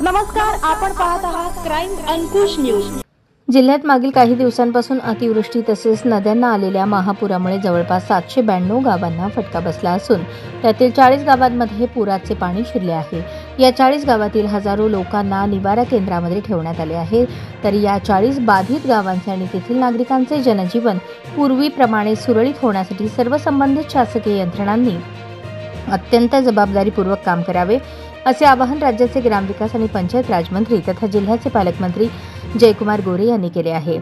नमस्कार, आपण पाहत आहात क्राईम अंकुश न्यूज। जिल्ह्यात मागील काही दिवसांपासून अतिवृष्टी तसेच नद्यांना आलेल्या महापुरामुळे जवळपास 792 गावांना फटका बसला असून त्यातील 40 गावांमध्ये पुराचे पाणी शिरले आहे। या 40 गावातील हजारो लोकांना निवारा केंद्रामध्ये ठेवण्यात आले आहे। तर या 40 बाधित गावांचे आणि तेथील नागरिकांचे जनजीवन पूर्वीप्रमाणे सुरळीत होण्यासाठी सर्व संबंधित शासकीय यंत्रणांनी अत्यंत जबाबदारीपूर्वक काम करावे असे आवाहन राज्याचे ग्रामविकास आणि पंचायत राज मंत्री तथा जिल्ह्याचे पालकमंत्री जयकुमार गोरे यांनी केले आहे।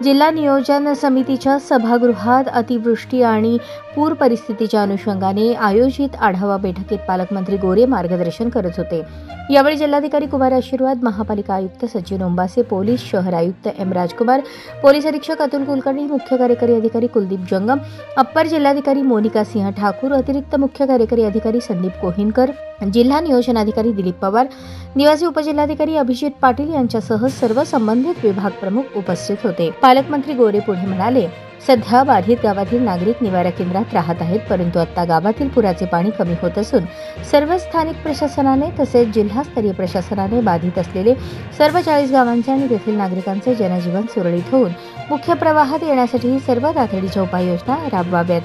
जिल्हा नियोजन समितीच्या सभागृहात अतिवृष्टी आणि पूर परिस्थितीच्या अनुषंगाने आयोजित आढावा बैठकीत पालकमंत्री गोरे मार्गदर्शन करत होते। यावेळी जिल्हाधिकारी कुमार आशीर्वाद, महापालिका आयुक्त सचिन ओंबासे, पोलीस शहर आयुक्त एम राजकुमार, पोलीस अधीक्षक अतुल कुलकर्णी, मुख्य कार्यकारी अधिकारी कुलदीप जंगम, अप्पर जिल्हाधिकारी मोनिका सिंह ठाकूर, अतिरिक्त मुख्य कार्यकारी अधिकारी संदीप कोहिनकर, जिल्हा नियोजन अधिकारी दिलीप पवार, निवासी उपजिल्हाधिकारी अभिजित पाटील यांच्यासह सर्व संबंधित विभाग प्रमुख उपस्थित होते। पालकमंत्री गोरे पुढे म्हणाले, सध्या बाधित गावातील नागरिक निवारा केंद्रात राहत आहेत, परंतु आता गावातील पुराचे पाणी कमी होत असून सर्व स्थानिक प्रशासनाने तसेच जिल्हास्तरीय प्रशासनाने बाधित असलेले सर्व 40 गावांचे आणि तेथील नागरिकांचे जनजीवन सुरळीत होऊन मुख्य प्रवाहात येण्यासाठी सर्व तातडीच्या उपाययोजना राबवाव्यात।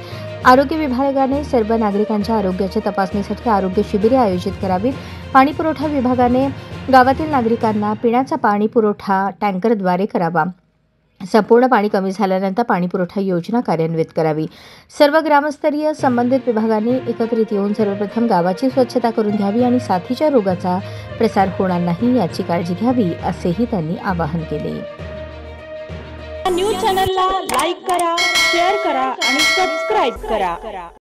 आरोग्य विभागाने सर्व नागरिकांच्या आरोग्याच्या तपासणीसाठी आरोग्य शिबिरे आयोजित करावीत। पाणी पुरवठा विभागाने गावातील नागरिकांना पिण्याचा पाणी पुरवठा टँकरद्वारे करावा। संपूर्ण पाणी कमी झाल्यानंतर पाणी पुरवठा योजना कार्यान्वित करावी। सर्व ग्रामस्तरीय संबंधित विभागांनी एकत्रित येऊन सर्वप्रथम गावाची स्वच्छता करून घ्यावी आणि साथीच्या रोगाचा प्रसार होणार नाही याची काळजी घ्यावी असेही त्यांनी आवाहन केले। न्यूज चॅनलला लाईक करा, शेअर करा आणि सबस्क्राइब करा।